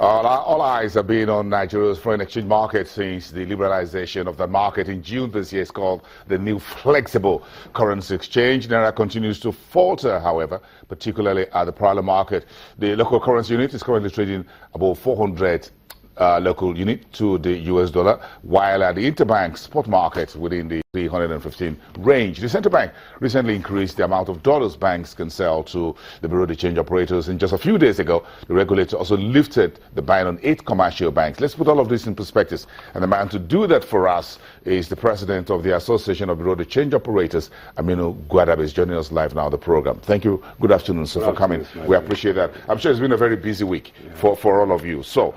All eyes have been on Nigeria's foreign exchange market since the liberalization of the market in June this year. It's called the new flexible currency exchange. Naira continues to falter, however, particularly at the parallel market. The local currency unit is currently trading above 400 local unit to the US dollar, while at the interbank spot market within the 315 range. The central bank recently increased the amount of dollars banks can sell to the Bureau de Change operators, and just a few days ago, the regulator also lifted the ban on 8 commercial banks. Let's put all of this in perspective, and the man to do that for us is the president of the Association of Bureau de Change Operators, Aminu Guadabe, is joining us live now on the program. Thank you. Good afternoon, sir, for coming. We appreciate that. I'm sure it's been a very busy week for all of you. So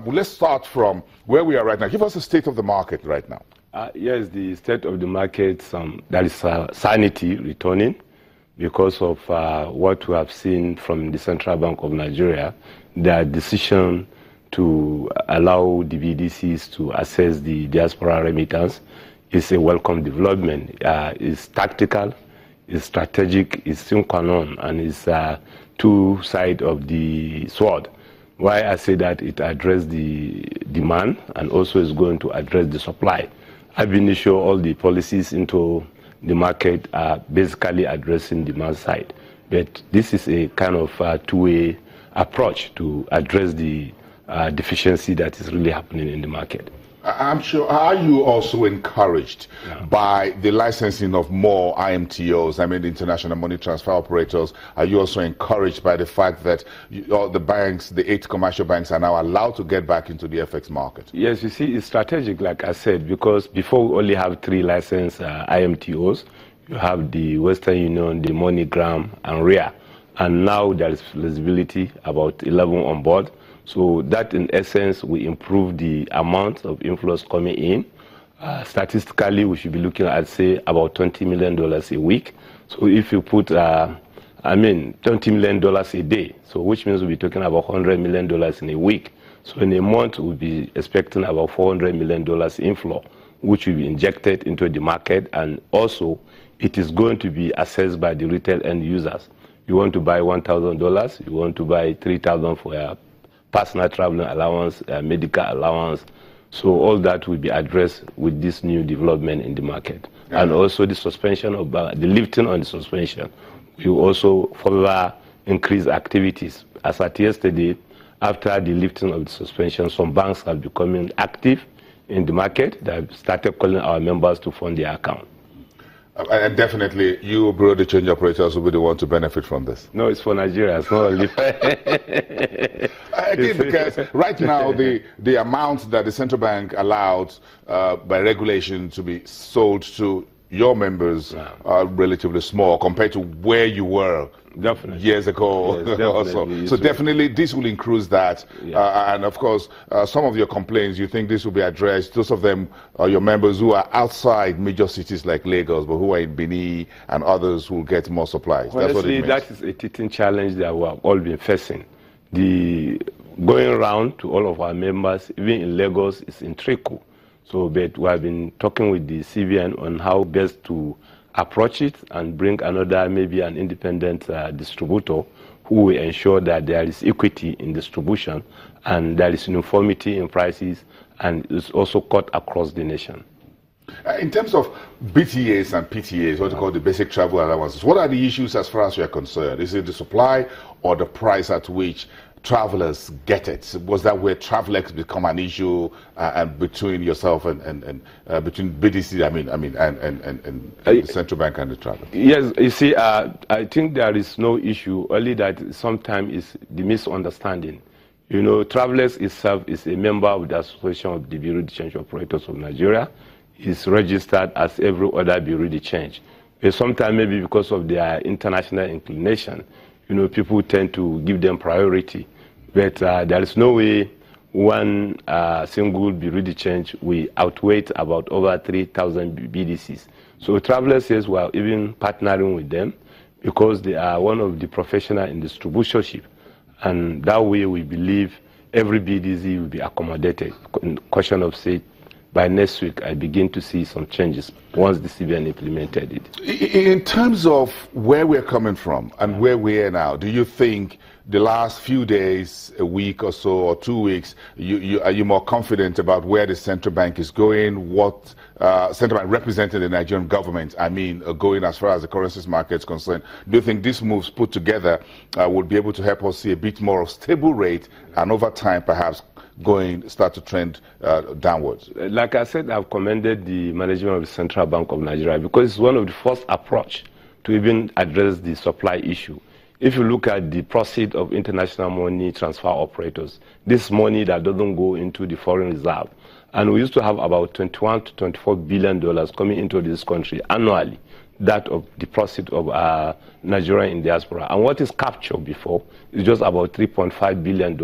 let's start from where we are right now. Give us the state of the market right now. Yes, the state of the market, there is sanity returning because of what we have seen from the Central Bank of Nigeria. Their decision to allow the BDCs to access the diaspora remittance is a welcome development. It's tactical, it's strategic, it's sine qua non, and it's two sides of the sword. Why I say that it addresses the demand and also is going to address the supply. I've been issuing all the policies into the market are basically addressing demand side. But this is a kind of two-way approach to address the deficiency that is really happening in the market. I'm sure, are you also encouraged by the licensing of more IMTOs, I mean the international money transfer operators? Are you also encouraged by the fact that the banks, the 8 commercial banks, are now allowed to get back into the FX market? Yes, you see, it's strategic, like I said, because before we only have 3 licensed IMTOs. You have the Western Union, the MoneyGram, and RIA. And now there is flexibility, about 11 on board. So that, in essence, will improve the amount of inflows coming in. Statistically, we should be looking at, say, about $20 million a week. So if you put, $20 million a day, so which means we'll be talking about $100 million in a week. So in a month, we'll be expecting about $400 million inflow, which will be injected into the market. And also, it is going to be assessed by the retail end users. You want to buy $1,000, you want to buy $3,000 for your personal traveling allowance, medical allowance. So all that will be addressed with this new development in the market. And also the suspension of the lifting on the suspension will also further increase activities. As at yesterday, after the lifting of the suspension, some banks have become active in the market. They have started calling our members to fund their account. And definitely, you, Bureau de Change operators, will be the one to benefit from this. No, it's for Nigeria. It's not only Again, because right now, the amount that the central bank allowed by regulation to be sold to your members are relatively small compared to where you were years ago. Yes, also. So definitely this will increase that. And of course, some of your complaints, you think this will be addressed. Those of them are your members who are outside major cities like Lagos, but who are in Benin and others will get more supplies. Honestly, that's what it means. That is a teething challenge that we have all been facing. The going around to all of our members, even in Lagos, is intricate. So, but we have been talking with the CBN on how best to approach it and bring another, maybe an independent distributor who will ensure that there is equity in distribution and there is uniformity in prices and it's also cut across the nation. In terms of BTAs and PTAs, what you call the basic travel allowances, what are the issues as far as you're concerned? Is it the supply or the price at which travelers get it? Was that where TravelX become an issue and between yourself and between BDC, and the central bank and the travel? Yes, you see, I think there is no issue, only that sometimes is the misunderstanding. You know, TravelX itself is a member of the Association of the Bureau de Change Operators of Nigeria. It's registered as every other Bureau de Change. But sometimes maybe because of their international inclination, you know, people tend to give them priority. But there is no way one single Bureau de Change will outweigh about over 3,000 BDCs. So Travelers says we are even partnering with them because they are one of the professionals in distributorship. And that way we believe every BDC will be accommodated. In question of, say, by next week, I begin to see some changes once the CBN implemented it. In terms of where we're coming from and where we are now, do you think the last few days, a week or so, or 2 weeks, are you more confident about where the central bank is going, what central bank representing the Nigerian government, going as far as the currencies market is concerned? Do you think these moves put together would be able to help us see a bit more of stable rate and over time perhaps start to trend downwards? Like I said, I've commended the management of the Central Bank of Nigeria because it's one of the first approach to even address the supply issue. If you look at the proceeds of international money transfer operators, this money that doesn't go into the foreign reserve, and we used to have about $21 to $24 billion coming into this country annually, that of the proceeds of Nigeria in diaspora. And what is captured before is just about $3.5 billion.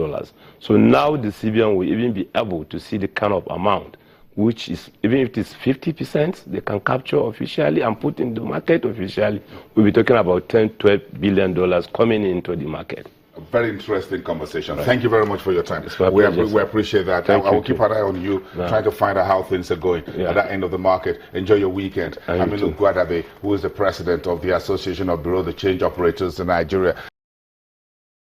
So now the CBN will even be able to see the kind of amount, which is, even if it is 50%, they can capture officially and put in the market officially. We'll be talking about $10, $12 billion coming into the market. A very interesting conversation. Right. Thank you very much for your time. We appreciate that. I will keep an eye on you, trying to find out how things are going at that end of the market. Enjoy your weekend. Aminu Gwadabe, who is the president of the Association of Bureau de Change Operators in Nigeria.